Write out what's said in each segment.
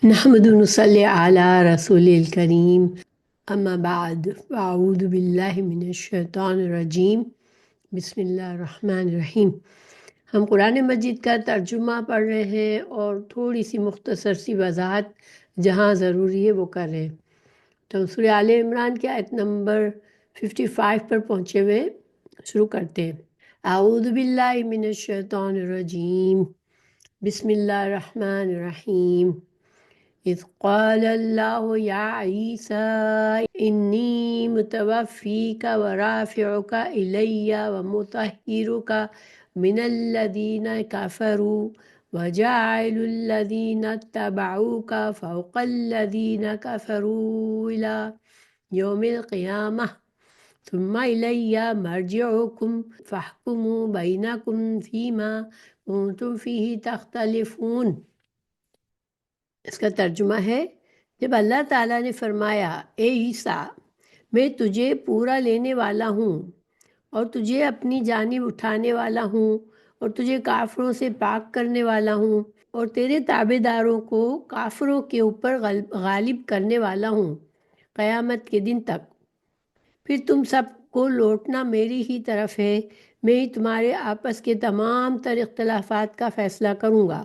نحمد نصلی علی رسول الکریم اما بعد فاعوذ باللہ من الشیطان الرجیم بسم اللہ الرحمن الرحیم۔ ہم قرآن مجید کا ترجمہ پڑھ رہے ہیں اور تھوڑی سی مختصر سی وضاحت جہاں ضروری ہے وہ کر رہے ہیں۔ تو سورہ آل عمران کی آیت نمبر 55 پر پہنچے ہوئے شروع کرتے ہیں۔ اعوذ باللہ من الشیطان الرجیم بسم اللہ الرحمن الرحیم۔ اذ قال اللہ یا عیسیٰ انی متوفیک ورافعک الی ومطہرک من الذین کفروا وجاعل الذین اتبعوک فوق الذین کفروا الی یوم القیامہ ثم الی مرجعکم فاحکم بینکم فیما کنتم فیہ تختلفون۔ اس کا ترجمہ ہے، جب اللہ تعالیٰ نے فرمایا اے عیسیٰ میں تجھے پورا لینے والا ہوں اور تجھے اپنی جانب اٹھانے والا ہوں اور تجھے کافروں سے پاک کرنے والا ہوں اور تیرے تابع داروں کو کافروں کے اوپر غالب کرنے والا ہوں قیامت کے دن تک، پھر تم سب کو لوٹنا میری ہی طرف ہے، میں ہی تمہارے آپس کے تمام تر اختلافات کا فیصلہ کروں گا۔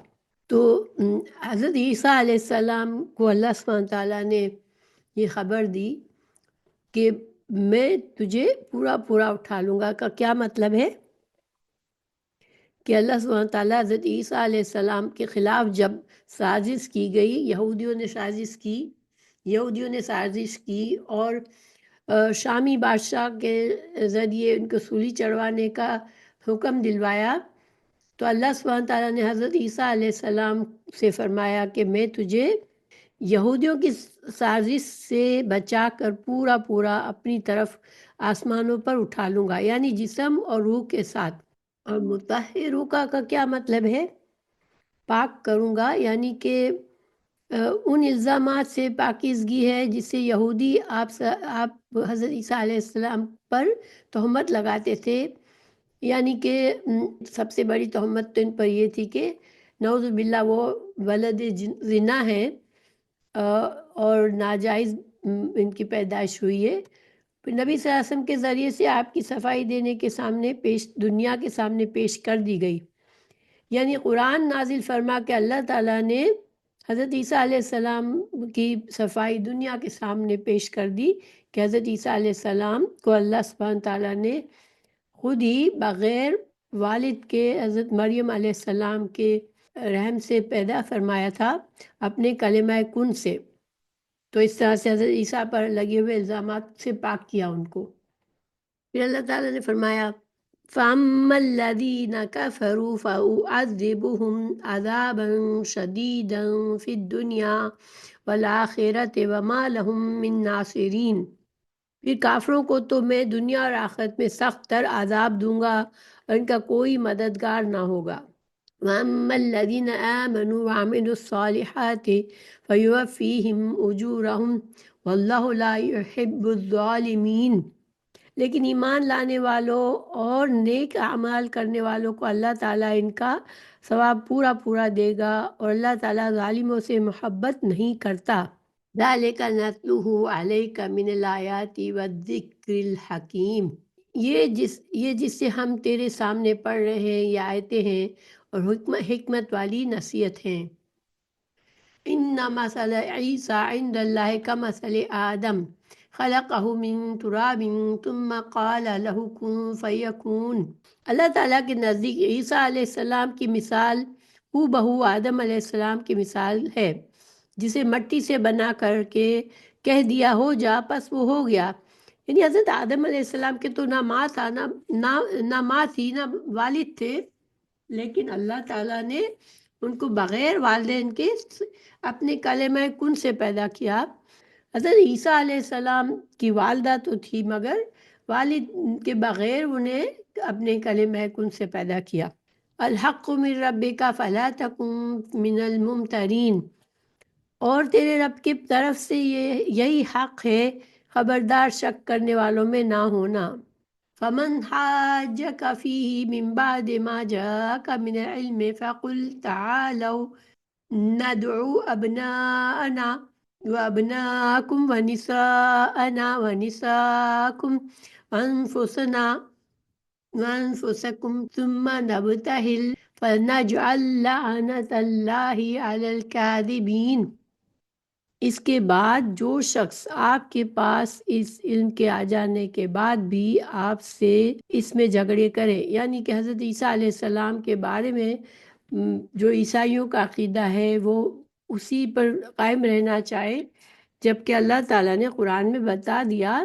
تو حضرت عیسیٰ علیہ السلام کو اللہ سبحانہ تعالیٰ نے یہ خبر دی کہ میں تجھے پورا اٹھا لوں گا۔ کا کیا مطلب ہے کہ اللہ سبحانہ تعالیٰ حضرت عیسیٰ علیہ السلام کے خلاف جب سازش کی گئی، یہودیوں نے سازش کی اور شامی بادشاہ کے ذریعے ان کو سولی چڑھوانے کا حکم دلوایا، تو اللہ سبحانہ تعالیٰ نے حضرت عیسیٰ علیہ السلام سے فرمایا کہ میں تجھے یہودیوں کی سازش سے بچا کر پورا اپنی طرف آسمانوں پر اٹھا لوں گا، یعنی جسم اور روح کے ساتھ۔ اور مطہروں کا کیا مطلب ہے؟ پاک کروں گا، یعنی کہ ان الزامات سے پاکیزگی ہے جس سے یہودی آپ حضرت عیسیٰ علیہ السلام پر تہمت لگاتے تھے، یعنی کہ سب سے بڑی تہمت تو ان پر یہ تھی کہ نعوذ باللہ وہ ولد زنا ہے اور ناجائز ان کی پیدائش ہوئی ہے۔ پھر نبی صلی اللہ علیہ وسلم کے ذریعے سے آپ کی صفائی دینے کے سامنے دنیا کے سامنے پیش کر دی گئی، یعنی قرآن نازل فرما کے اللہ تعالیٰ نے حضرت عیسیٰ علیہ السلام کی صفائی دنیا کے سامنے پیش کر دی کہ حضرت عیسیٰ علیہ السلام کو اللہ سبحانہ تعالیٰ نے خود ہی بغیر والد کے حضرت مریم علیہ السلام کے رحم سے پیدا فرمایا تھا اپنے کلمہ کن سے۔ تو اس طرح سے حضرت عیسیٰ پر لگے ہوئے الزامات سے پاک کیا ان کو۔ پھر اللہ تعالیٰ نے فرمایا فَأَمَّا الَّذِينَ كَفَرُوا فَأُعَذِّبُهُمْ عَذَابًا شَدِيدًا فِي الدُّنْيَا وَالْآخِرَةِ وَمَا لَهُم مِّن نَّاصِرِينَ۔ پھر کافروں کو تو میں دنیا اور آخرت میں سخت تر عذاب دوں گا اور ان کا کوئی مددگار نہ ہوگا۔ وَأَمَّا الَّذِينَ آمَنُوا وَعَمِلُوا الصَّالِحَاتِ فَيُوَفِّيهِمْ أُجُورَهُمْ وَاللَّهُ لَا يُحِبُّ الظَّالِمِينَ۔ لیکن ایمان لانے والوں اور نیک اعمال کرنے والوں کو اللہ تعالیٰ ان کا ثواب پورا دے گا، اور اللہ تعالیٰ ظالموں سے محبت نہیں کرتا۔ ذَلِكَ نَتْلُوهُ عَلَيْكَ مِنَ الْآيَاتِ وَالذِّكْرِ الْحَكِيمِ۔ یہ جس سے ہم تیرے سامنے پڑھ رہے ہیں یہ آیتیں ہیں اور حکمت والی نصیحت ہیں۔ إِنَّ مَثَلَ عِيسَىٰ عِندَ اللَّهِ كَمَثَلِ آدَمَ خَلَقَهُ مِن تُرَابٍ ثُمَّ قَالَ لَهُ كُن فَيَكُونُ۔ اللہ تعالیٰ کے نزدیک عیسیٰ علیہ السلام کی مثال ہو بہو آدم علیہ السلام کی مثال ہے، جسے مٹی سے بنا کر کے کہہ دیا ہو جا، پس وہ ہو گیا۔ یعنی حضرت آدم علیہ السلام کے تو نہ ماں تھی نہ والد تھے، لیکن اللہ تعالیٰ نے ان کو بغیر والدین کے اپنے کلمہ کن سے پیدا کیا۔ حضرت عیسیٰ علیہ السلام کی والدہ تو تھی، مگر والد کے بغیر انہیں اپنے کلمہ کن سے پیدا کیا۔ الحق من ربک فلا تکن من الممترین۔ اور تیرے رب کی طرف سے یہی حق ہے، خبردار شک کرنے والوں میں نہ ہونا۔ فمن حاجک فیہ من بعد ما جاءک من العلم فقل تعالوا ندعو ابناءنا وابناءکم ونساءنا ونساءکم وانفسنا وانفسکم ثم نبتہل فنجعل لعنت اللہ علی الکاذبین۔ اس کے بعد جو شخص آپ کے پاس اس علم کے آ جانے کے بعد بھی آپ سے اس میں جھگڑے کرے، یعنی کہ حضرت عیسیٰ علیہ السلام کے بارے میں جو عیسائیوں کا عقیدہ ہے وہ اسی پر قائم رہنا چاہے، جبکہ اللہ تعالیٰ نے قرآن میں بتا دیا،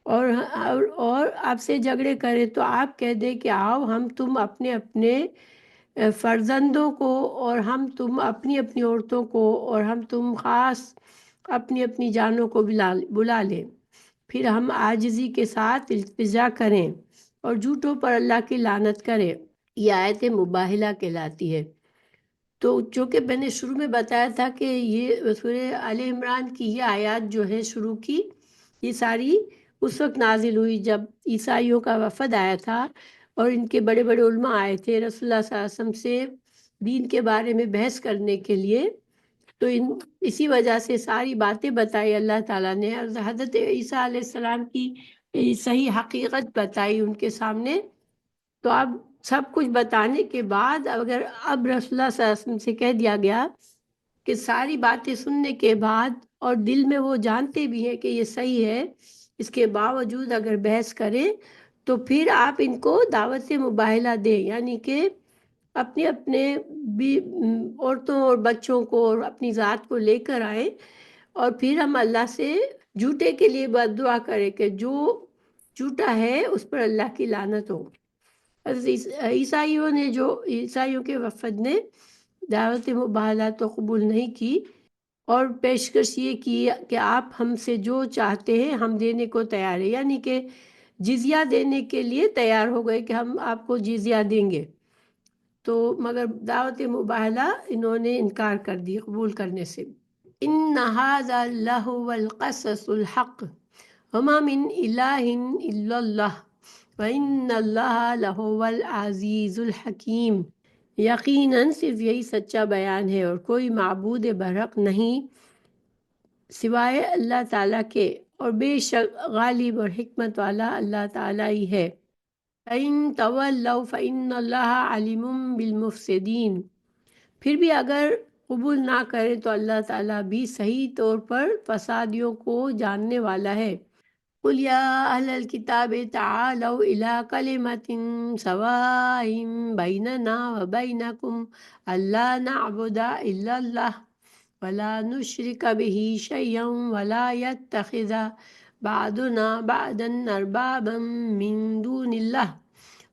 اور آپ سے جھگڑے کرے تو آپ کہہ دیں کہ آؤ ہم تم اپنے اپنے فرزندوں کو، اور ہم تم اپنی اپنی عورتوں کو، اور ہم تم خاص اپنی اپنی جانوں کو بلا لیں، پھر ہم عاجزی کے ساتھ التجا کریں اور جھوٹوں پر اللہ کی لعنت کریں۔ یہ آیت مباہلہ کہلاتی ہے۔ تو چونکہ میں نے شروع میں بتایا تھا کہ یہ سورہ آل عمران کی یہ آیات جو ہے شروع کی، یہ ساری اس وقت نازل ہوئی جب عیسائیوں کا وفد آیا تھا اور ان کے بڑے بڑے علماء آئے تھے رسول اللہ صلی اللہ علیہ وسلم سے دین کے بارے میں بحث کرنے کے لیے، تو اسی وجہ سے ساری باتیں بتائی اللہ تعالیٰ نے، اور حضرت عیسیٰ علیہ السلام کی صحیح حقیقت بتائی ان کے سامنے۔ تو اب سب کچھ بتانے کے بعد اگر اب رسول اللہ صلی اللہ علیہ وسلم سے کہہ دیا گیا کہ ساری باتیں سننے کے بعد، اور دل میں وہ جانتے بھی ہیں کہ یہ صحیح ہے، اس کے باوجود اگر بحث کریں تو پھر آپ ان کو دعوت مباہلہ دیں، یعنی کہ اپنے اپنے بھی عورتوں اور بچوں کو اور اپنی ذات کو لے کر آئیں، اور پھر ہم اللہ سے جھوٹے کے لیے بد دعا کریں کہ جو جھوٹا ہے اس پر اللہ کی لعنت ہو۔ عیسائیوں کے وفد نے دعوت مباہلہ تو قبول نہیں کی، اور پیشکش یہ کی کہ آپ ہم سے جو چاہتے ہیں ہم دینے کو تیار ہیں، یعنی کہ جزیہ دینے کے لیے تیار ہو گئے کہ ہم آپ کو جزیہ دیں گے، تو مگر دعوت مباہلہ انہوں نے انکار کر دی قبول کرنے سے۔ ان ھذا لہو القصص الحق وما من الہ الا اللہ وَإِنَّ اللَّهَ لَهُوَ الْعَزِيزُ الْحَكِيمُ۔ یقیناً صرف یہی سچا بیان ہے اور کوئی معبود برحق نہیں سوائے اللہ تعالیٰ کے، اور بے شک غالب اور حکمت والا اللہ تعالیٰ ہی ہے۔ فَإِن تَوَلَّوْا فَإِنَّ اللَّهَ عَلِيمٌ بِالْمُفْسِدِينَ۔ پھر بھی اگر قبول نہ کرے تو اللہ تعالیٰ بھی صحیح طور پر فسادیوں کو جاننے والا ہے۔ قُلْ يَا أَهْلَ الْكِتَابِ تَعَالَوْا إِلَىٰ كَلِمَةٍ سَوَاءٍ بَيْنَنَا وَبَيْنَكُمْ أَلَّا نَعْبُدَ إِلَّا اللَّهَ وَلَا نُشْرِكَ بِهِ شَيْئًا وَلَا يَتَّخِذَ بَعْضُنَا بَعْضًا أَرْبَابًا مِّن دُونِ اللَّهِ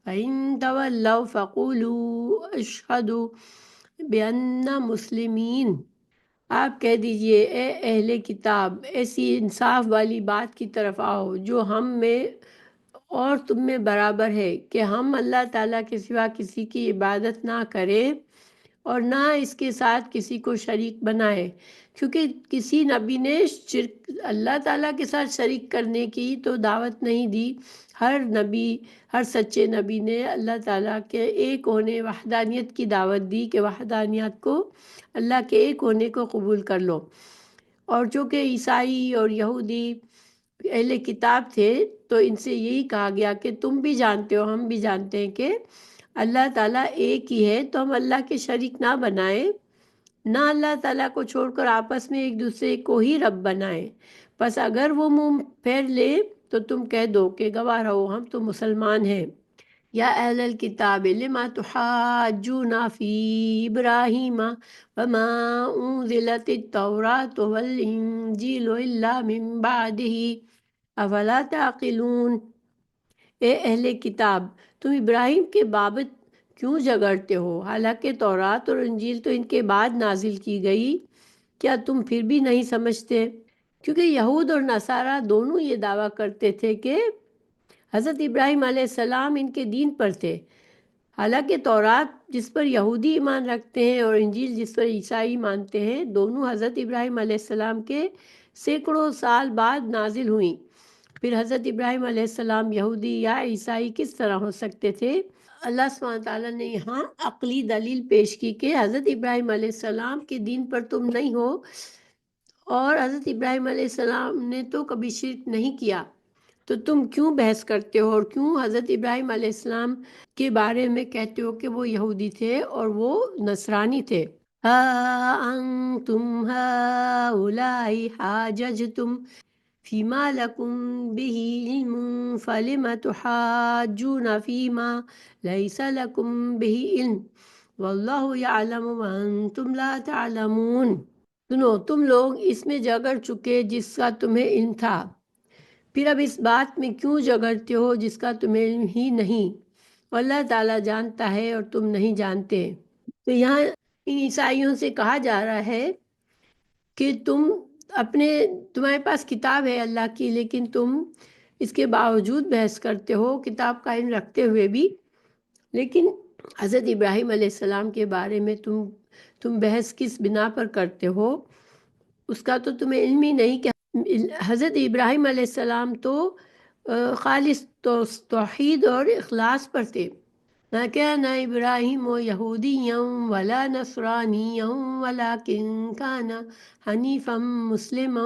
فَإِن تَوَلَّوْا فَقُولُوا اشْهَدُوا بِأَنَّا مُسْلِمِينَ۔ آپ کہہ دیجئے اے اہل کتاب، ایسی انصاف والی بات کی طرف آؤ جو ہم میں اور تم میں برابر ہے کہ ہم اللہ تعالیٰ کے سوا کسی کی عبادت نہ کریں اور نہ اس کے ساتھ کسی کو شریک بنائے، کیونکہ کسی نبی نے شرک اللہ تعالیٰ کے ساتھ شریک کرنے کی تو دعوت نہیں دی۔ ہر نبی، ہر سچے نبی نے اللہ تعالیٰ کے ایک ہونے، وحدانیت کی دعوت دی کہ وحدانیت کو، اللہ کے ایک ہونے کو قبول کر لو۔ اور جو کہ عیسائی اور یہودی اہل کتاب تھے تو ان سے یہی کہا گیا کہ تم بھی جانتے ہو، ہم بھی جانتے ہیں کہ اللہ تعالیٰ ایک ہی ہے، تو ہم اللہ کے شریک نہ بنائیں، نہ اللہ تعالیٰ کو چھوڑ کر آپس میں ایک دوسرے کو ہی رب بنائیں۔ پس اگر وہ منہ پھیر لے تو تم کہہ دو کہ گواہ رہو ہم تو مسلمان ہیں۔ یا اہل الکتاب لما تحاجون فی ابراہیم وما انزلت التوراۃ والانجیل الا من بعدہ افلا تعقلون۔ اے اہل کتاب، تم ابراہیم کے بابت کیوں جھگڑتے ہو، حالانکہ تورات اور انجیل تو ان کے بعد نازل کی گئی، کیا تم پھر بھی نہیں سمجھتے؟ کیونکہ یہود اور نصارہ دونوں یہ دعویٰ کرتے تھے کہ حضرت ابراہیم علیہ السلام ان کے دین پر تھے، حالانکہ تورات جس پر یہودی ایمان رکھتے ہیں اور انجیل جس پر عیسائی مانتے ہیں، دونوں حضرت ابراہیم علیہ السلام کے سینکڑوں سال بعد نازل ہوئیں۔ پھر حضرت ابراہیم علیہ السلام یہودی یا عیسائی کس طرح ہو سکتے تھے؟ اللہ سبحانہ تعالیٰ نے یہاں عقلی دلیل پیش کی کہ حضرت ابراہیم علیہ السلام کے دین پر تم نہیں ہو، اور حضرت ابراہیم علیہ السلام نے تو کبھی شرک نہیں کیا، تو تم کیوں بحث کرتے ہو اور کیوں حضرت ابراہیم علیہ السلام کے بارے میں کہتے ہو کہ وہ یہودی تھے اور وہ نصرانی تھے؟ ہا انتم ہؤلاء حاججتم فیما لکم بہ علم فلم تحاجون فیما لیس لکم بہ علم واللہ یعلم وانتم لا تعلمون۔ سنو، تم لوگ اس میں جھگڑ چکے جس کا تمہیں علم تھا، پھر اب اس بات میں کیوں جھگڑتے ہو جس کا تمہیں علم ہی نہیں، اور اللہ تعالیٰ جانتا ہے اور تم نہیں جانتے۔ تو یہاں ان عیسائیوں سے کہا جا رہا ہے کہ تمہارے پاس کتاب ہے اللہ کی، لیکن تم اس کے باوجود بحث کرتے ہو کتاب کا علم رکھتے ہوئے بھی، لیکن حضرت ابراہیم علیہ السلام کے بارے میں تم بحث کس بنا پر کرتے ہو، اس کا تو تمہیں علم ہی نہیں کہ حضرت ابراہیم علیہ السلام تو خالص توحید اور اخلاص پر تھے۔ مَا كَانَ إِبْرَاهِيمُ يَهُودِيًّا وَلَا نَصْرَانِيًّا وَلَكِنْ كَانَ حَنِيفًا مُسْلِمًا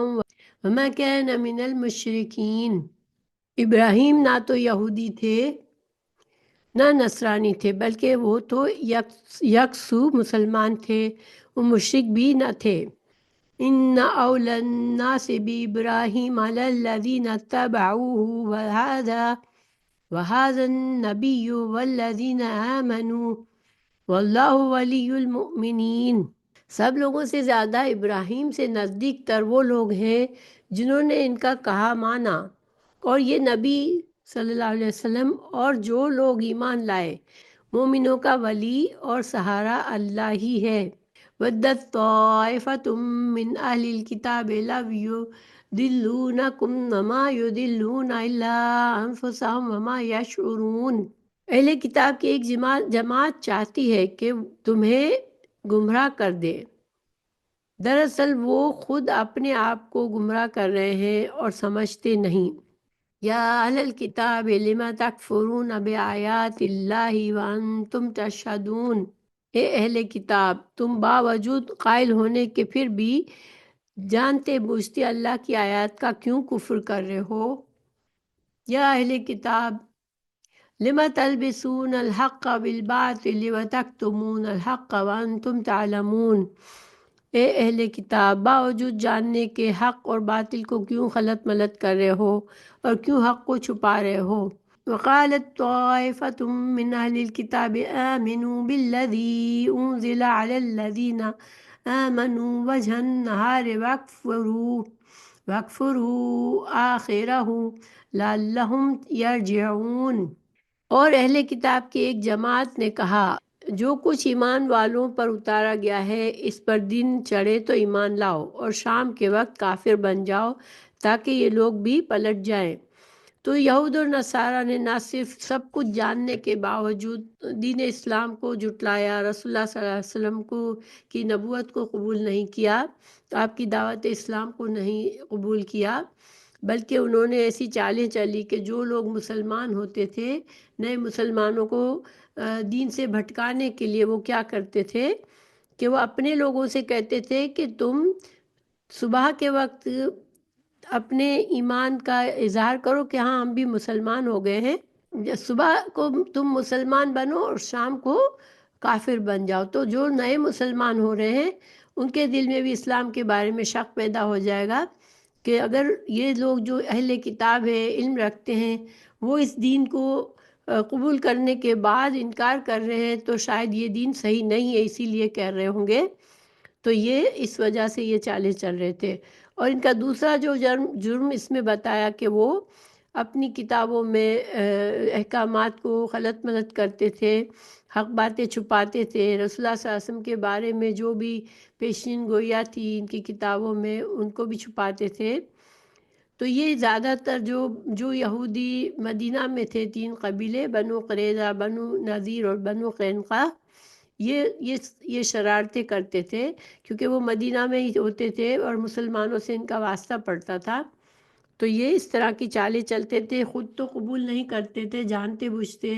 وَمَا كَانَ مِنَ الْمُشْرِكِينَ۔ ابراہیم نہ تو یہودی تھے نہ نصرانی تھے، بلکہ وہ تو یکسو مسلمان تھے، وہ مشرک بھی نہ تھے۔ إِنَّ أَوْلَى النَّاسِ بِإِبْرَاهِيمَ لَلَّذِينَ اتَّبَعُوهُ وَهَذَا النَّبِيُّ وَالَّذِينَ آمَنُوا وَاللَّهُ وَلِيُّ الْمُؤْمِنِينَ۔ سب لوگوں سے زیادہ ابراہیم سے نزدیک تر وہ لوگ ہیں جنہوں نے ان کا کہا مانا، اور یہ نبی صلی اللہ علیہ وسلم اور جو لوگ ایمان لائے، مومنوں کا ولی اور سہارا اللہ ہی ہے۔ وَدَّتْ طَائِفَةٌ مِّنْ أَهْلِ الْكِتَابِ لَوْ يُضِلُّونَكُمْ وَمَا يُضِلُّونَ إِلَّا أَنفُسَهُمْ وَمَا يَشْعُرُونَ۔ اہل کتاب کی ایک جماعت چاہتی ہے کہ تمہیں گمراہ کر دے، دراصل وہ خود اپنے آپ کو گمراہ کر رہے ہیں اور سمجھتے نہیں۔ یا اہل الکتاب لم تکفرون بآیات اللہ وانتم تشہدون۔ اے اہل کتاب، تم باوجود قائل ہونے کے پھر بھی جانتے بوجھتے اللہ کی آیات کا کیوں کفر کر رہے ہو؟ یا اہل کتاب لم تلبسون الحق بالباطل وتکتمون الحق وانتم تعلمون۔ اے اہل کتاب، باوجود جاننے کے حق اور باطل کو کیوں خلط ملط کر رہے ہو اور کیوں حق کو چھپا رہے ہو؟ وقالت طائفة من أهل الكتاب آمنوا بالذي أنزل على الذين آمنوا وجه النهار واكفروا آخره لعلهم يرجعون۔ اور اہل کتاب کی ایک جماعت نے کہا، جو کچھ ایمان والوں پر اتارا گیا ہے اس پر دن چڑھے تو ایمان لاؤ، اور شام کے وقت کافر بن جاؤ تاکہ یہ لوگ بھی پلٹ جائیں۔ تو یہود اور نصارہ نے نہ صرف سب کچھ جاننے کے باوجود دین اسلام کو جھٹلایا، رسول اللہ صلی اللہ علیہ وسلم کی نبوت کو قبول نہیں کیا، آپ کی دعوت اسلام کو نہیں قبول کیا، بلکہ انہوں نے ایسی چالیں چلی کہ جو لوگ مسلمان ہوتے تھے، نئے مسلمانوں کو دین سے بھٹکانے کے لیے وہ کیا کرتے تھے کہ وہ اپنے لوگوں سے کہتے تھے کہ تم صبح کے وقت اپنے ایمان کا اظہار کرو کہ ہاں ہم بھی مسلمان ہو گئے ہیں، صبح کو تم مسلمان بنو اور شام کو کافر بن جاؤ، تو جو نئے مسلمان ہو رہے ہیں ان کے دل میں بھی اسلام کے بارے میں شک پیدا ہو جائے گا کہ اگر یہ لوگ جو اہل کتاب ہے، علم رکھتے ہیں، وہ اس دین کو قبول کرنے کے بعد انکار کر رہے ہیں تو شاید یہ دین صحیح نہیں ہے، اسی لیے کہہ رہے ہوں گے۔ تو یہ اس وجہ سے یہ چالیں چل رہے تھے۔ اور ان کا دوسرا جو جرم اس میں بتایا کہ وہ اپنی کتابوں میں احکامات کو غلط ملط کرتے تھے، حق باتیں چھپاتے تھے، رسول اللہ صلی اللہ علیہ وسلم کے بارے میں جو بھی پیشین گوئیاں تھی ان کی کتابوں میں ان کو بھی چھپاتے تھے۔ تو یہ زیادہ تر جو یہودی مدینہ میں تھے، 3 قبیلے، بنو قریظہ، بنو نذیر اور بنو قینقاع، یہ شرارتیں کرتے تھے کیونکہ وہ مدینہ میں ہی ہوتے تھے اور مسلمانوں سے ان کا واسطہ پڑتا تھا۔ تو یہ اس طرح کی چالیں چلتے تھے، خود تو قبول نہیں کرتے تھے، جانتے بوجھتے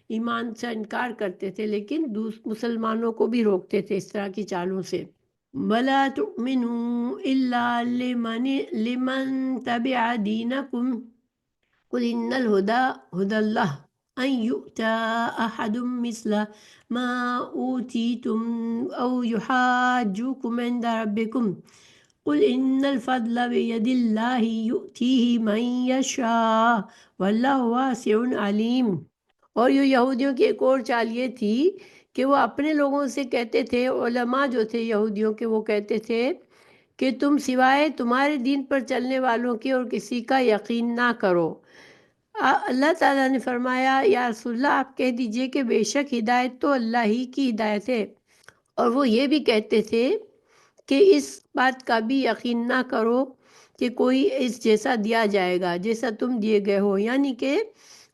ایمان سے انکار کرتے تھے، لیکن مسلمانوں کو بھی روکتے تھے اس طرح کی چالوں سے۔ وَلَا تُؤْمِنُوا إِلَّا لِمَن تَبِعَ دِينَكُمْ قُلْ إِنَّ الْهُدَى هُدَى اللَّهِ أَن يُؤْتَى أَحَدٌ مِثْلَ مَا أُوتِيتُمْ أَوْ يُحَاجُّوكُمْ عِندَ رَبِّكُمْ قُلْ إِنَّ الْفَضْلَ بِيَدِ اللَّهِ يُؤْتِيهِ مَن يَشَاءُ وَاللَّهُ وَاسِعٌ عَلِيمٌ۔ اور یہ یہودیوں کی ایک اور چال یہ تھی کہ وہ اپنے لوگوں سے کہتے تھے، علماء جو تھے یہودیوں کے، وہ کہتے تھے کہ تم سوائے تمہارے دین پر چلنے والوں کے اور کسی کا یقین نہ کرو۔ اللہ تعالیٰ نے فرمایا، یا رسول اللہ آپ کہہ دیجئے کہ بے شک ہدایت تو اللہ ہی کی ہدایت ہے، اور وہ یہ بھی کہتے تھے کہ اس بات کا بھی یقین نہ کرو کہ کوئی اس جیسا دیا جائے گا جیسا تم دیے گئے ہو، یعنی کہ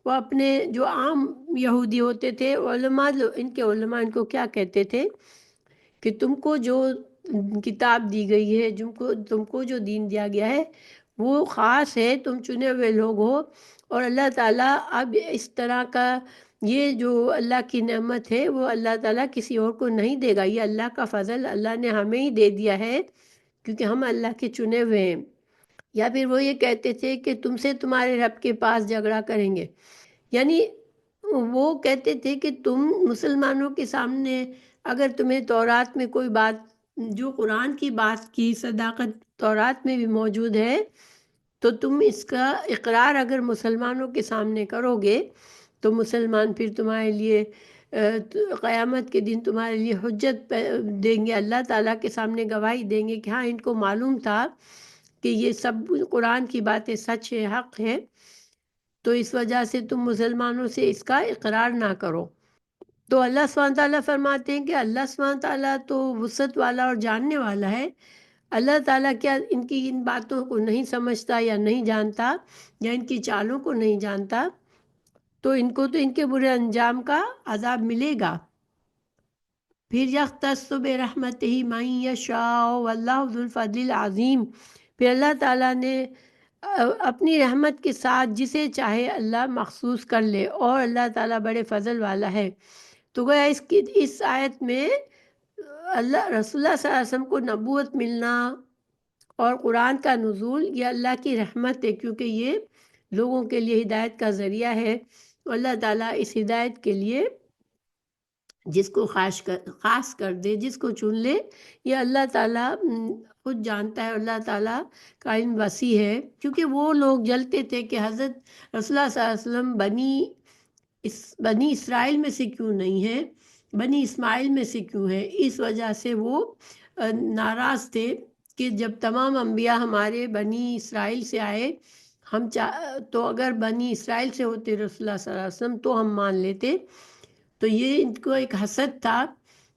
وہ اپنے جو عام یہودی ہوتے تھے، علماء، ان کے علماء ان کو کیا کہتے تھے کہ تم کو جو کتاب دی گئی ہے، تم کو جو دین دیا گیا ہے وہ خاص ہے، تم چنے ہوئے لوگ ہو، اور اللہ تعالیٰ اب اس طرح کا یہ جو اللہ کی نعمت ہے وہ اللہ تعالیٰ کسی اور کو نہیں دے گا، یہ اللہ کا فضل اللہ نے ہمیں ہی دے دیا ہے کیونکہ ہم اللہ کے چنے ہوئے ہیں۔ یا پھر وہ یہ کہتے تھے کہ تم سے تمہارے رب کے پاس جھگڑا کریں گے، یعنی وہ کہتے تھے کہ تم مسلمانوں کے سامنے اگر تمہیں تورات میں کوئی بات جو قرآن کی بات کی صداقت تورات میں بھی موجود ہے تو تم اس کا اقرار اگر مسلمانوں کے سامنے کرو گے تو مسلمان پھر تمہارے لیے قیامت کے دن تمہارے لیے حجت دیں گے، اللہ تعالیٰ کے سامنے گواہی دیں گے کہ ہاں ان کو معلوم تھا کہ یہ سب قرآن کی باتیں سچ ہے، حق ہے، تو اس وجہ سے تم مسلمانوں سے اس کا اقرار نہ کرو۔ تو اللہ سبحانہ تعالیٰ فرماتے ہیں کہ اللہ سبحانہ تعالیٰ تو وسعت والا اور جاننے والا ہے، اللہ تعالیٰ کیا ان کی ان باتوں کو نہیں سمجھتا یا نہیں جانتا یا ان کی چالوں کو نہیں جانتا؟ تو ان کو تو ان کے برے انجام کا عذاب ملے گا۔ پھر یختص برحمتہ من یشاء واللہ ذو الفضل العظیم، پھر اللہ تعالیٰ نے اپنی رحمت کے ساتھ جسے چاہے اللہ مخصوص کر لے، اور اللہ تعالیٰ بڑے فضل والا ہے۔ تو گویا اس آیت میں اللہ رسول اللہ صلی اللہ علیہ وسلم کو نبوت ملنا اور قرآن کا نزول یہ اللہ کی رحمت ہے، کیونکہ یہ لوگوں کے لیے ہدایت کا ذریعہ ہے، اللہ تعالیٰ اس ہدایت کے لیے جس کو خاص کر دے، جس کو چن لے، یہ اللہ تعالیٰ خود جانتا ہے، اللہ تعالیٰ کا علم وسیع ہے۔ کیونکہ وہ لوگ جلتے تھے کہ حضرت رسول اللہ صلی اللہ علیہ وسلم بنی اسرائیل میں سے کیوں نہیں ہے، بنی اسماعیل میں سے کیوں ہے، اس وجہ سے وہ ناراض تھے کہ جب تمام انبیاء ہمارے بنی اسرائیل سے آئے، تو اگر بنی اسرائیل سے ہوتے رسول اللہ صلی اللہ علیہ وسلم تو ہم مان لیتے۔ تو یہ ان کو ایک حسد تھا،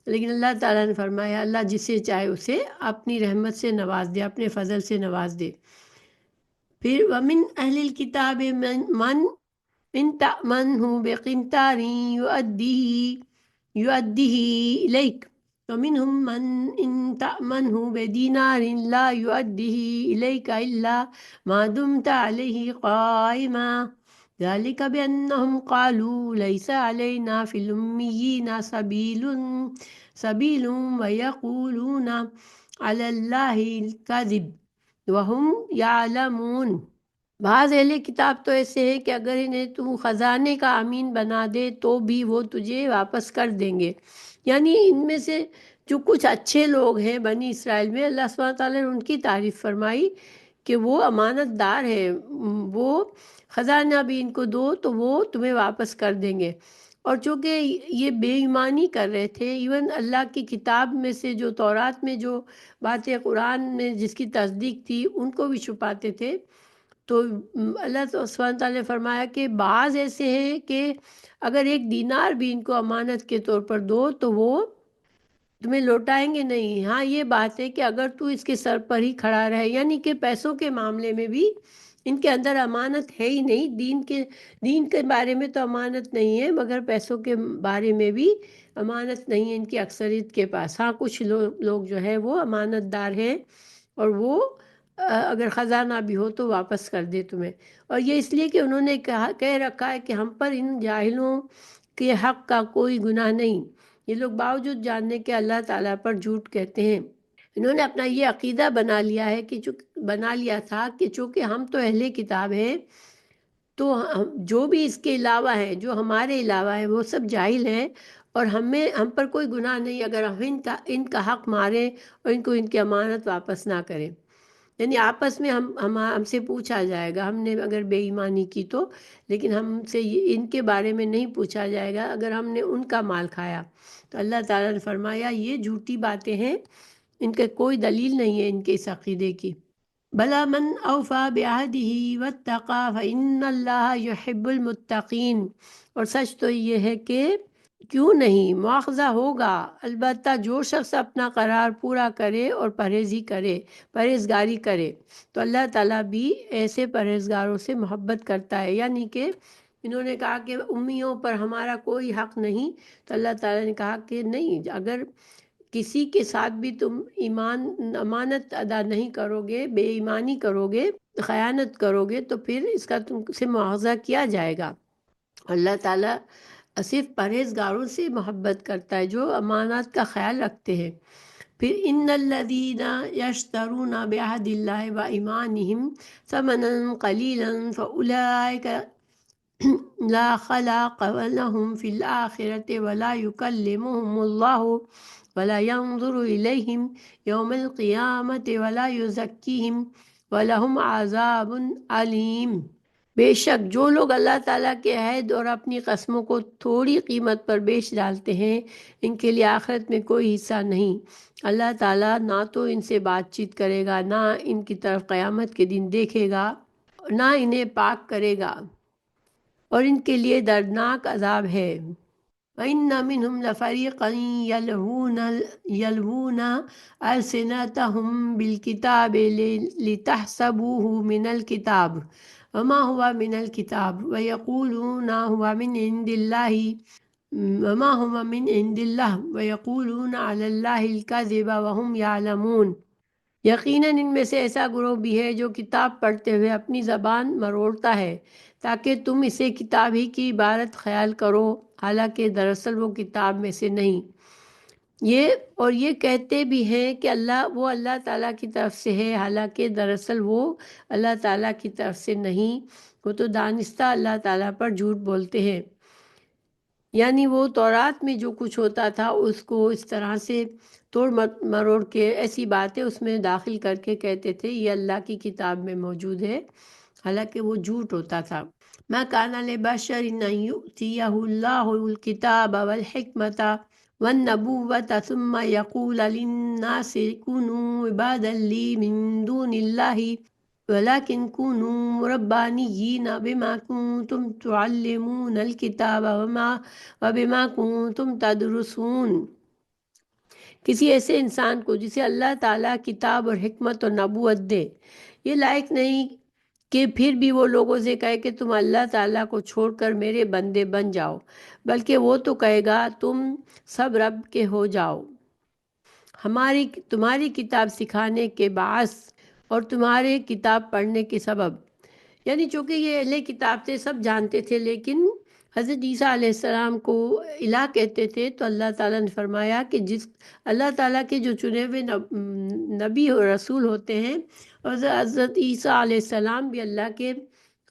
لیکن اللہ تعالیٰ نے فرمایا اللہ جسے چاہے اسے اپنی رحمت سے نواز دے، اپنے فضل سے نواز دے۔ پھر وَمِنْ أَهْلِ الْكِتَابِ مَنْ إِنْ تَأْمَنْهُ بِقِنْطَارٍ يُؤَدِّهِ إِلَيْكَ وَمِنْهُمْ مَنْ إِنْ تَأْمَنْهُ بِدِينَارٍ لَا يُؤَدِّهِ إِلَيْكَ إِلَّا مَا دُمْتَ عَلَيْهِ قَائِمًا ذَلِكَ بِأَنَّهُمْ قَالُوا لَيْسَ عَلَيْنَا فِي الْأُمِّيِّينَ سَبِيلٌ وَيَقُولُونَ عَلَى اللَّهِ الْكَذِبَ وَهُمْ يَعْلَمُونَ۔ بعض اہل کتاب تو ایسے ہیں کہ اگر انہیں تو خزانے کا امین بنا دے تو بھی وہ تجھے واپس کر دیں گے، یعنی ان میں سے جو کچھ اچھے لوگ ہیں بنی اسرائیل میں، اللہ سبحانہ تعالیٰ نے ان کی تعریف فرمائی کہ وہ امانت دار ہیں، وہ خزانہ بھی ان کو دو تو وہ تمہیں واپس کر دیں گے۔ اور چونکہ یہ بے ایمانی کر رہے تھے، ایون اللہ کی کتاب میں سے جو تورات میں جو باتیں قرآن میں جس کی تصدیق تھی ان کو بھی چھپاتے تھے، تو اللہ سبحانہ تعالیٰ نے فرمایا کہ بعض ایسے ہیں کہ اگر ایک دینار بھی ان کو امانت کے طور پر دو تو وہ تمہیں لوٹائیں گے نہیں۔ ہاں یہ بات ہے کہ اگر تو اس کے سر پر ہی کھڑا رہے، یعنی کہ پیسوں کے معاملے میں بھی ان کے اندر امانت ہے ہی نہیں، دین کے بارے میں تو امانت نہیں ہے، مگر پیسوں کے بارے میں بھی امانت نہیں ہے ان کی اکثریت کے پاس۔ ہاں کچھ لوگ جو ہے وہ امانت دار ہیں اور وہ اگر خزانہ بھی ہو تو واپس کر دے تمہیں، اور یہ اس لیے کہ انہوں نے کہہ رکھا ہے کہ ہم پر ان جاہلوں کہ حق کا کوئی گناہ نہیں۔ یہ لوگ باوجود جاننے کے اللہ تعالیٰ پر جھوٹ کہتے ہیں۔ انہوں نے اپنا یہ عقیدہ بنا لیا ہے کہ بنا لیا تھا کہ چونکہ ہم تو اہل کتاب ہیں تو جو بھی اس کے علاوہ ہیں، جو ہمارے علاوہ ہیں، وہ سب جاہل ہیں اور ہم پر کوئی گناہ نہیں اگر ہم ان کا حق ماریں اور ان کی امانت واپس نہ کریں۔ یعنی آپس میں ہم سے پوچھا جائے گا، ہم نے اگر بے ایمانی کی تو، لیکن ہم سے ان کے بارے میں نہیں پوچھا جائے گا اگر ہم نے ان کا مال کھایا۔ تو اللہ تعالیٰ نے فرمایا یہ جھوٹی باتیں ہیں، ان کے کوئی دلیل نہیں ہے ان کے اس عقیدے کی۔ بلا من اوفا بعہدہ واتقی فإن اللہ یحب المتقین، اور سچ تو یہ ہے کہ کیوں نہیں مواخذہ ہوگا، البتہ جو شخص اپنا قرار پورا کرے اور پرہیزگاری کرے تو اللہ تعالیٰ بھی ایسے پرہیزگاروں سے محبت کرتا ہے۔ یعنی کہ انہوں نے کہا کہ امیوں پر ہمارا کوئی حق نہیں، تو اللہ تعالیٰ نے کہا کہ نہیں، اگر کسی کے ساتھ بھی تم امانت ادا نہیں کرو گے، بے ایمانی کرو گے، خیانت کرو گے تو پھر اس کا تم سے مواخذہ کیا جائے گا۔ اللہ تعالیٰ صرف پرہیزگاروں سے محبت کرتا ہے جو امانات کا خیال رکھتے ہیں۔ پھر ان الذین یشترون بعہد اللہ وایمانہم ثمنا قلیلا فاولئک لا خلاق لهم فی الآخرۃ ولا یکلمهم اللہ ولا ينظر الیہم یوم القیامۃ ولا یزکیہم ولہم عذاب علیم۔ بے شک جو لوگ اللہ تعالیٰ کے عہد اور اپنی قسموں کو تھوڑی قیمت پر بیچ ڈالتے ہیں، ان کے لیے آخرت میں کوئی حصہ نہیں۔ اللہ تعالیٰ نہ تو ان سے بات چیت کرے گا، نہ ان کی طرف قیامت کے دن دیکھے گا، نہ انہیں پاک کرے گا، اور ان کے لیے دردناک عذاب ہے۔ وَإِنَّ مِنْهُمْ لَفَرِيقًا يَلْوُونَ أَلْسِنَتَهُمْ بِالْكِتَابِ لِتَحْسَبُوهُ مِنَ الْكِتَابِ وَمَا هُوَ مِنَ الْكِتَابِ وَيَقُولُونَ هُوَ مِنْ عِنْدِ اللَّهِ وَمَا هُوَ مِنْ عِنْدِ اللَّهِ وَيَقُولُونَ عَلَى اللَّهِ الْكَذِبَ وَهُمْ يَعْلَمُونَ۔ یقیناً ان میں سے ایسا گروہ بھی ہے جو کتاب پڑھتے ہوئے اپنی زبان مروڑتا ہے تاکہ تم اسے کتاب ہی کی عبارت خیال کرو، حالانکہ دراصل وہ کتاب میں سے نہیں۔ یہ کہتے بھی ہیں کہ اللہ تعالیٰ کی طرف سے ہے، حالانکہ دراصل وہ اللہ تعالیٰ کی طرف سے نہیں، وہ تو دانستہ اللہ تعالیٰ پر جھوٹ بولتے ہیں۔ یعنی وہ تورات میں جو کچھ ہوتا تھا اس کو اس طرح سے توڑ مروڑ کے ایسی باتیں اس میں داخل کر کے کہتے تھے یہ اللہ کی کتاب میں موجود ہے، حالانکہ وہ جھوٹ ہوتا تھا۔ ما کان لبشر ان یؤتیہ اللہ الکتاب والحکمۃ والنبوۃ ثم یقول للناس کونوا عبادا لی من دون اللہ ولكن كونوا ربانيين بما كنتم تعلمون الكتاب وبما كنتم تدرسون۔ کسی ایسے انسان کو جسے اللہ تعالیٰ کتاب اور حکمت اور نبوت دے، یہ لائق نہیں کہ پھر بھی وہ لوگوں سے کہے کہ تم اللہ تعالیٰ کو چھوڑ کر میرے بندے بن جاؤ، بلکہ وہ تو کہے گا تم سب رب کے ہو جاؤ، تمہاری کتاب سکھانے کے باعث اور تمہارے کتاب پڑھنے کے سبب۔ یعنی چونکہ یہ اہل کتاب تھے، سب جانتے تھے، لیکن حضرت عیسیٰ علیہ السلام کو الہ کہتے تھے، تو اللہ تعالیٰ نے فرمایا کہ اللہ تعالیٰ کے جو چنے ہوئے نبی اور رسول ہوتے ہیں، اور حضرت عیسیٰ علیہ السلام بھی اللہ کے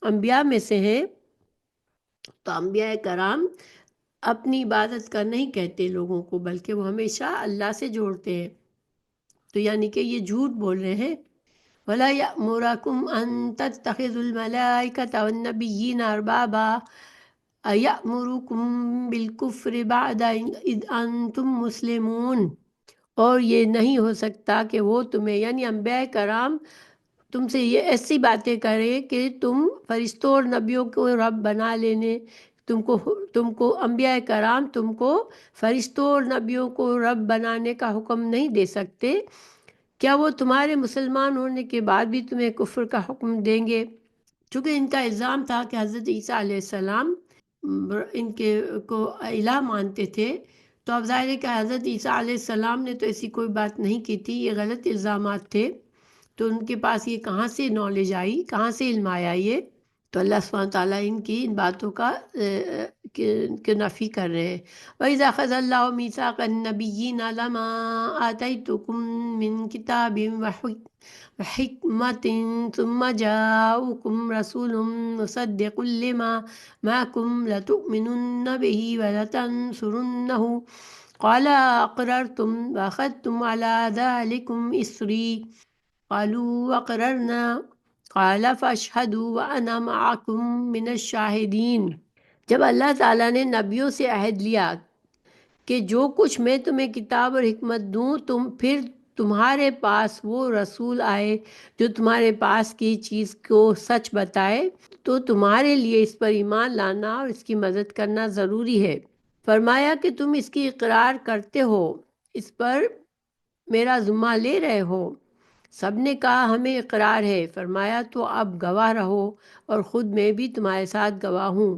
انبیاء میں سے ہیں، تو انبیاء کرام اپنی عبادت کا نہیں کہتے لوگوں کو، بلکہ وہ ہمیشہ اللہ سے جوڑتے ہیں۔ تو یعنی کہ یہ جھوٹ بول رہے ہیں۔ وَلَا يَأْمُرَكُمْ أَن تَتَّخِذُوا الْمَلَائِكَةَ وَالنَّبِيِّينَ أَرْبَابًا أَيَأْمُرُكُمْ بِالْكُفْرِ بَعْدَ إِذْ أَنْتُمْ مُسْلِمُونَ، اور یہ نہیں ہو سکتا کہ وہ تمہیں یعنی انبیاء کرام تم سے یہ ایسی باتیں کرے کہ تم فرشتوں اور نبیوں کو رب بنا لینے، تم کو انبیاء کرام تم کو فرشتوں اور نبیوں کو رب بنانے کا حکم نہیں دے سکتے، کیا وہ تمہارے مسلمان ہونے کے بعد بھی تمہیں کفر کا حکم دیں گے؟ چونکہ ان کا الزام تھا کہ حضرت عیسیٰ علیہ السلام ان کے کو الہ مانتے تھے، تو اب ظاہر ہے کہ حضرت عیسیٰ علیہ السلام نے تو ایسی کوئی بات نہیں کی تھی، یہ غلط الزامات تھے، تو ان کے پاس یہ کہاں سے نالج آئی، کہاں سے علم آیا یہ؟ تو اللہ سبحانہ تعالیٰ ان کی ان باتوں کا کے نفی کر رہے ہیں۔ وَإِذَا أَخَذَ اللَّهُ مِيثَاقَ النَّبِيِّينَ لَمَا آتَيْتُكُم مِّن كِتَابٍ وحكمة ثم جاءكم رسول مصدق لما معكم لتؤمنن به ولتنصرنه قال أقررتم وأخذتم على ذلكم إصري قالوا وأقررنا قال فاشهدوا وأنا معكم من الشاهدين۔ جب اللہ تعالیٰ نے نبیوں سے عہد لیا کہ جو کچھ میں تمہیں کتاب اور حکمت دوں پھر تمہارے پاس وہ رسول آئے جو تمہارے پاس کی چیز کو سچ بتائے تو تمہارے لیے اس پر ایمان لانا اور اس کی مدد کرنا ضروری ہے۔ فرمایا کہ تم اس کی اقرار کرتے ہو، اس پر میرا ذمہ لے رہے ہو؟ سب نے کہا ہمیں اقرار ہے۔ فرمایا تو اب گواہ رہو اور خود میں بھی تمہارے ساتھ گواہ ہوں۔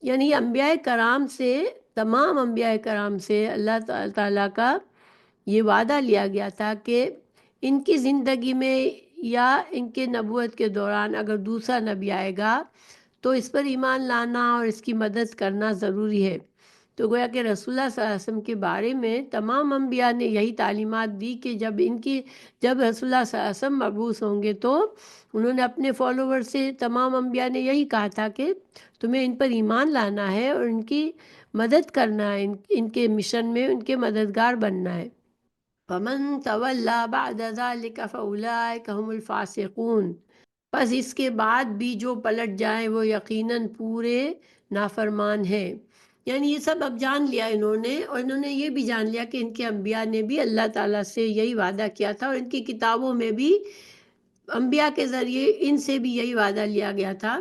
یعنی انبیاء کرام سے، تمام انبیاء کرام سے اللہ تعالیٰ کا یہ وعدہ لیا گیا تھا کہ ان کی زندگی میں یا ان کے نبوت کے دوران اگر دوسرا نبی آئے گا تو اس پر ایمان لانا اور اس کی مدد کرنا ضروری ہے۔ تو گویا کہ رسول اللہ صلی اللہ علیہ وسلم کے بارے میں تمام انبیاء نے یہی تعلیمات دی کہ جب رسول اللہ صلی اللہ علیہ وسلم مبعوث ہوں گے تو انہوں نے اپنے فالوور سے، تمام انبیاء نے یہی کہا تھا کہ تمہیں ان پر ایمان لانا ہے اور ان کی مدد کرنا ہے، ان کے مشن میں ان کے مددگار بننا ہے۔ فَمَن تَوَلَّى بَعْدَ ذَلِكَ فَأُولَٰئِكَ هُمُ الْفَاسِقُونَ۔ بس اس کے بعد بھی جو پلٹ جائیں وہ یقیناً پورے نافرمان ہیں۔ یعنی یہ سب اب جان لیا انہوں نے، اور انہوں نے یہ بھی جان لیا کہ ان کے انبیاء نے بھی اللہ تعالیٰ سے یہی وعدہ کیا تھا اور ان کی کتابوں میں بھی انبیاء کے ذریعے ان سے بھی یہی وعدہ لیا گیا تھا،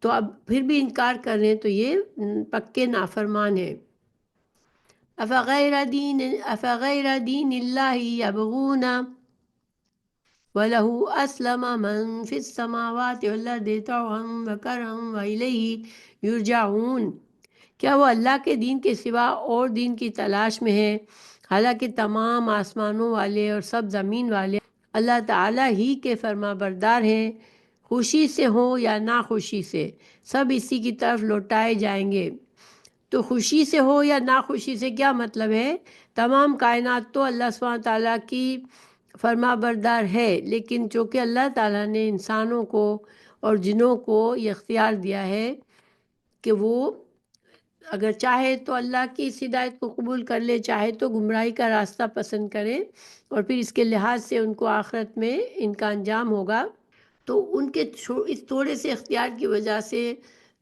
تو اب پھر بھی انکار کر رہے ہیں تو یہ پکے نافرمان ہیں۔ أفغير دين الله يبغون وله أسلم من في السماوات والأرض طوعا وكرها وإليه يرجعون۔ کیا وہ اللہ کے دین کے سوا اور دین کی تلاش میں ہے، حالانکہ تمام آسمانوں والے اور سب زمین والے اللہ تعالیٰ ہی کے فرما بردار ہیں، خوشی سے ہوں یا ناخوشی سے سب اسی کی طرف لوٹائے جائیں گے۔ تو خوشی سے ہو یا ناخوشی سے کیا مطلب ہے؟ تمام کائنات تو اللہ سبحانہ تعالیٰ کی فرما بردار ہے، لیکن چونکہ اللہ تعالیٰ نے انسانوں کو اور جنوں کو یہ اختیار دیا ہے کہ وہ اگر چاہے تو اللہ کی اس ہدایت کو قبول کر لے، چاہے تو گمراہی کا راستہ پسند کرے، اور پھر اس کے لحاظ سے ان کو آخرت میں ان کا انجام ہوگا۔ تو ان کے اس تھوڑے سے اختیار کی وجہ سے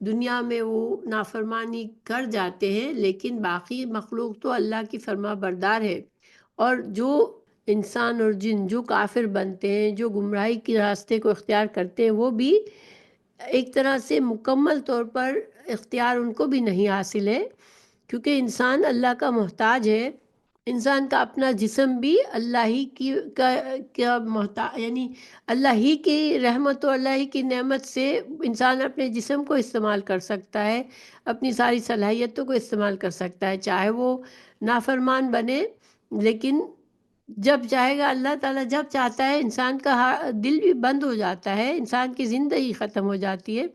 دنیا میں وہ نافرمانی کر جاتے ہیں، لیکن باقی مخلوق تو اللہ کی فرما بردار ہے۔ اور جو انسان اور جن جو کافر بنتے ہیں، جو گمراہی کے راستے کو اختیار کرتے ہیں، وہ بھی ایک طرح سے مکمل طور پر اختیار ان کو بھی نہیں حاصل ہے، کیونکہ انسان اللہ کا محتاج ہے۔ انسان کا اپنا جسم بھی اللہ ہی کا محتاج، یعنی اللہ ہی کی رحمت اور اللہ ہی کی نعمت سے انسان اپنے جسم کو استعمال کر سکتا ہے، اپنی ساری صلاحیتوں کو استعمال کر سکتا ہے، چاہے وہ نافرمان بنے، لیکن جب چاہے گا اللہ تعالیٰ، جب چاہتا ہے انسان کا دل بھی بند ہو جاتا ہے، انسان کی زندگی ختم ہو جاتی ہے۔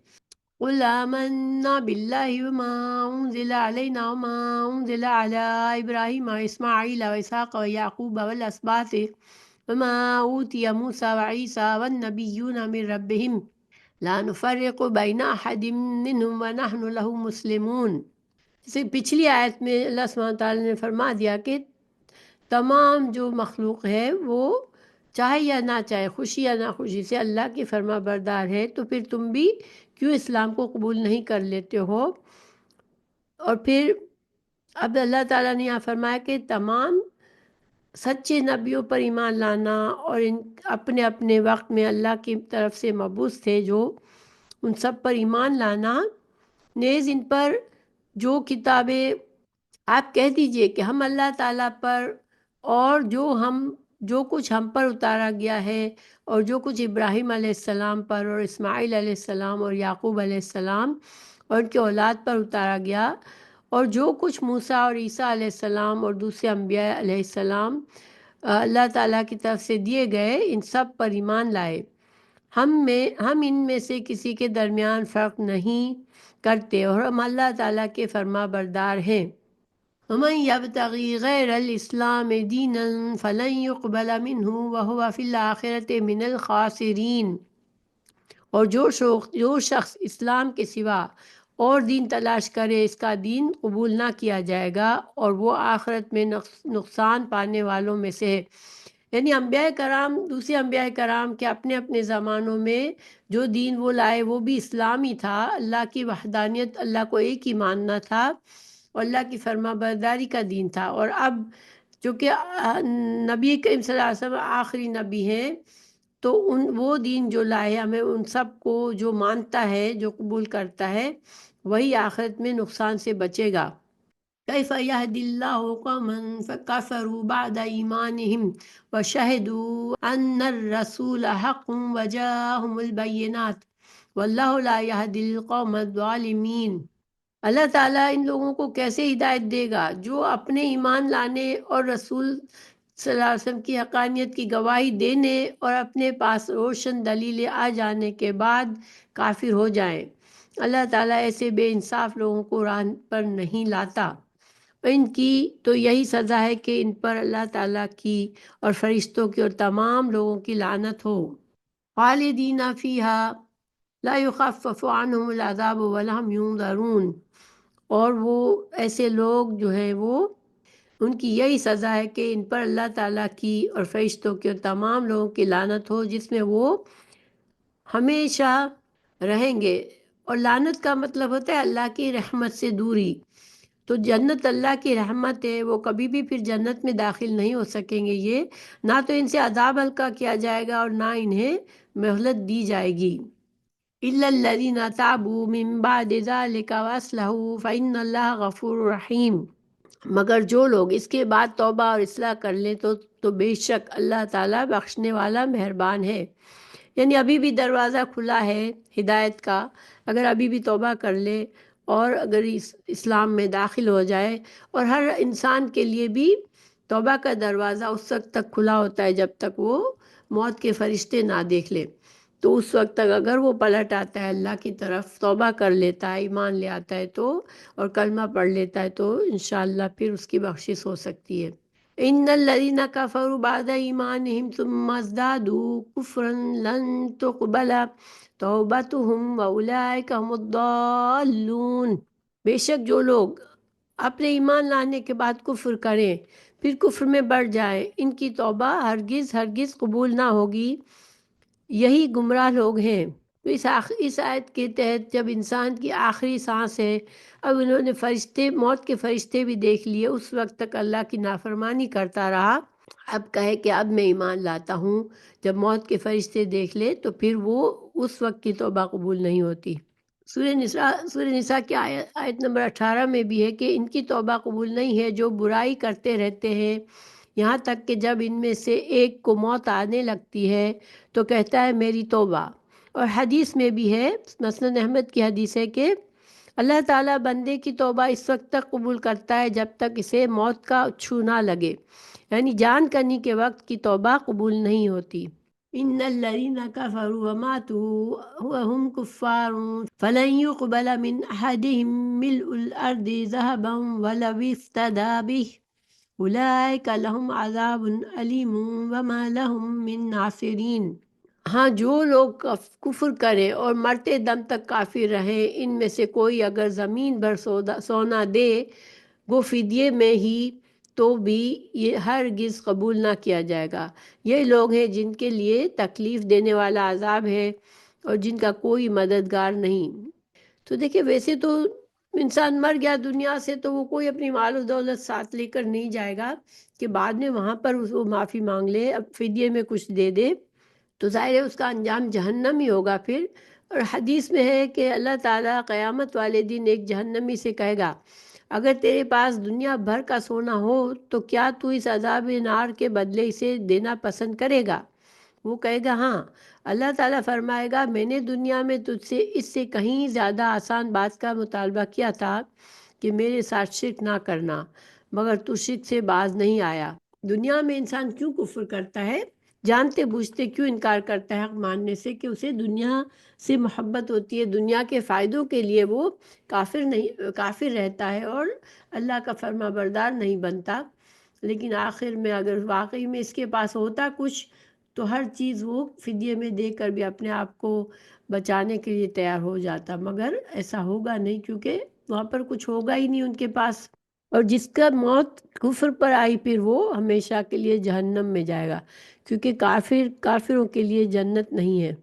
قُلْ آمَنَّا بِاللَّهِ وَمَا أُنزِلَ عَلَيْنَا وَمَا أُنزِلَ عَلَىٰ إِبْرَاهِيمَ وَإِسْمَاعِيلَ وَإِسْحَاقَ وَيَعْقُوبَ وَالْأَسْبَاطِ وَمَا أُوتِيَ مُوسَىٰ وَعِيسَىٰ وَالنَّبِيُّونَ مِن رَّبِّهِمْ لَا نُفَرِّقُ بَيْنَ أَحَدٍ مِّنْهُمْ وَنَحْنُ لَهُ مُسْلِمُونَ۔ جیسے پچھلی آیت میں اللہ سبحانہ تعالیٰ نے فرما دیا کہ تمام جو مخلوق ہے وہ چاہے یا نہ چاہے، خوشی یا ناخوشی سے اللہ کی فرما بردار ہے، تو پھر تم بھی کیوں اسلام کو قبول نہیں کر لیتے ہو؟ اور پھر اب اللہ تعالیٰ نے یہاں فرمایا کہ تمام سچے نبیوں پر ایمان لانا اور ان اپنے اپنے وقت میں اللہ کی طرف سے مبعوث تھے جو، ان سب پر ایمان لانا، نیز ان پر جو کتابیں آپ کہہ دیجئے کہ ہم اللہ تعالیٰ پر اور جو کچھ ہم پر اتارا گیا ہے اور جو کچھ ابراہیم علیہ السلام پر اور اسماعیل علیہ السلام اور یعقوب علیہ السلام اور ان کے اولاد پر اتارا گیا، اور جو کچھ موسیٰ اور عیسیٰ علیہ السلام اور دوسرے انبیاء علیہ السلام اللہ تعالیٰ کی طرف سے دیے گئے، ان سب پر ایمان لائے۔ ہم ان میں سے کسی کے درمیان فرق نہیں کرتے اور ہم اللہ تعالیٰ کے فرما بردار ہیں۔ وَمَن يَبْتَغِي غَيْرَ الْإِسْلَامِ دِينًا فَلَن يُقْبَلَ مِنْهُ وَهُوَ فِي الْآخِرَةِ مِنَ الْخَاسِرِينَ۔ اور جو شخص اسلام کے سوا اور دین تلاش کرے اس کا دین قبول نہ کیا جائے گا اور وہ آخرت میں نقصان پانے والوں میں سے ہے۔ یعنی انبیاء کرام، دوسرے انبیاء کرام کے اپنے اپنے زمانوں میں جو دین وہ لائے وہ بھی اسلام ہی تھا، اللہ کی وحدانیت، اللہ کو ایک ہی ماننا تھا اور اللہ کی فرما برداری کا دین تھا۔ اور اب چونکہ نبی کریم صلی اللہ علیہ وسلم آخری نبی ہیں تو وہ دین جو لائے ہمیں ان سب کو جو مانتا ہے، جو قبول کرتا ہے، وہی آخرت میں نقصان سے بچے گا۔ کیف یہدی اللہ قوما کفروا بعد ایمانہم وشہدوا ان الرسول حق وجاءہم البینات واللہ لا یہدی القوم الظالمین۔ اللہ تعالیٰ ان لوگوں کو کیسے ہدایت دے گا جو اپنے ایمان لانے اور رسول صلی اللہ علیہ وسلم کی حقانیت کی گواہی دینے اور اپنے پاس روشن دلیلیں آ جانے کے بعد کافر ہو جائیں۔ اللہ تعالیٰ ایسے بے انصاف لوگوں کو راہ پر نہیں لاتا۔ ان کی تو یہی سزا ہے کہ ان پر اللہ تعالیٰ کی اور فرشتوں کی اور تمام لوگوں کی لعنت ہو۔ خالدین فیہا لا یخفف عنہم العذاب ولا ہم ینظرون۔ اور وہ ایسے لوگ جو ہیں وہ ان کی یہی سزا ہے کہ ان پر اللہ تعالیٰ کی اور فرشتوں کی اور تمام لوگوں کی لعنت ہو جس میں وہ ہمیشہ رہیں گے۔ اور لعنت کا مطلب ہوتا ہے اللہ کی رحمت سے دوری۔ تو جنت اللہ کی رحمت ہے، وہ کبھی بھی پھر جنت میں داخل نہیں ہو سکیں گے۔ یہ نہ تو ان سے عذاب ہلکا کیا جائے گا اور نہ انہیں مہلت دی جائے گی۔ إِلَّا الَّذِينَ تَابُوا مِن بَعْدِ ذَلِكَ وَأَصْلَحُوا فَإِنَّ اللَّهَ غَفُورٌ رَحِيمٌ۔ مگر جو لوگ اس کے بعد توبہ اور اصلاح کر لیں تو بے شک اللہ تعالیٰ بخشنے والا مہربان ہے۔ یعنی ابھی بھی دروازہ کھلا ہے ہدایت کا، اگر ابھی بھی توبہ کر لے اور اگر اسلام میں داخل ہو جائے۔ اور ہر انسان کے لیے بھی توبہ کا دروازہ اس وقت تک کھلا ہوتا ہے جب تک وہ موت کے فرشتے نہ دیکھ لے۔ تو اس وقت تک اگر وہ پلٹ آتا ہے اللہ کی طرف، توبہ کر لیتا ہے، ایمان لے آتا ہے تو، اور کلمہ پڑھ لیتا ہے تو انشاءاللہ پھر اس کی بخشش ہو سکتی ہے۔ ان الذین کفروا بعد ایمانہم ثم ازدادوا کفرا لن تقبل توبتہم واولئک هم الضالون۔ بے شک جو لوگ اپنے ایمان لانے کے بعد کفر کریں پھر کفر میں بڑھ جائیں، ان کی توبہ ہرگز قبول نہ ہوگی، یہی گمراہ لوگ ہیں۔ تو اس آیت کے تحت جب انسان کی آخری سانس ہے، اب انہوں نے موت کے فرشتے بھی دیکھ لیے، اس وقت تک اللہ کی نافرمانی کرتا رہا، اب کہے کہ اب میں ایمان لاتا ہوں، جب موت کے فرشتے دیکھ لے تو پھر وہ اس وقت کی توبہ قبول نہیں ہوتی۔ سورہ نساء کی آیت نمبر 18 میں بھی ہے کہ ان کی توبہ قبول نہیں ہے جو برائی کرتے رہتے ہیں یہاں تک کہ جب ان میں سے ایک کو موت آنے لگتی ہے تو کہتا ہے میری توبہ۔ اور حدیث میں بھی ہے، مسند احمد کی حدیث ہے کہ اللہ تعالیٰ بندے کی توبہ اس وقت تک قبول کرتا ہے جب تک اسے موت کا چھو نہ لگے، یعنی جان کنی کے وقت کی توبہ قبول نہیں ہوتی۔ ان الذین کفروا وماتوا وهم کفار فلن يقبل من احدهم ملء الارض ذهبا ولو افتدى به اولئک لهم عذاب علیم وما لهم من ناصرین۔ ہاں، جو لوگ کفر کریں اور مرتے دم تک کافر رہیں، ان میں سے کوئی اگر زمین بھر سونا دے وہ فدیے میں ہی تو بھی یہ ہرگز قبول نہ کیا جائے گا۔ یہ لوگ ہیں جن کے لیے تکلیف دینے والا عذاب ہے اور جن کا کوئی مددگار نہیں۔ تو دیکھیں، ویسے تو انسان مر گیا دنیا سے تو وہ کوئی اپنی مال و دولت ساتھ لے کر نہیں جائے گا کہ بعد میں وہاں پر وہ معافی مانگ لے، اب فدیے میں کچھ دے دے، تو ظاہر ہے اس کا انجام جہنم ہی ہوگا پھر۔ اور حدیث میں ہے کہ اللہ تعالیٰ قیامت والے دن ایک جہنمی سے کہے گا اگر تیرے پاس دنیا بھر کا سونا ہو تو کیا تو اس عذاب نار کے بدلے اسے دینا پسند کرے گا؟ وہ کہے گا ہاں۔ اللہ تعالیٰ فرمائے گا میں نے دنیا میں تجھ سے اس سے کہیں زیادہ آسان بات کا مطالبہ کیا تھا کہ میرے ساتھ شرک نہ کرنا، مگر تو شرک سے باز نہیں آیا۔ دنیا میں انسان کیوں کفر کرتا ہے؟ جانتے بوجھتے کیوں انکار کرتا ہے حق ماننے سے؟ کہ اسے دنیا سے محبت ہوتی ہے، دنیا کے فائدوں کے لیے وہ کافر رہتا ہے اور اللہ کا فرما بردار نہیں بنتا۔ لیکن آخر میں اگر واقعی میں اس کے پاس ہوتا کچھ تو ہر چیز وہ فدیے میں دے کر بھی اپنے آپ کو بچانے کے لیے تیار ہو جاتا، مگر ایسا ہوگا نہیں، کیونکہ وہاں پر کچھ ہوگا ہی نہیں ان کے پاس۔ اور جس کا موت کفر پر آئی پھر وہ ہمیشہ کے لیے جہنم میں جائے گا، کیونکہ کافروں کے لیے جنت نہیں ہے۔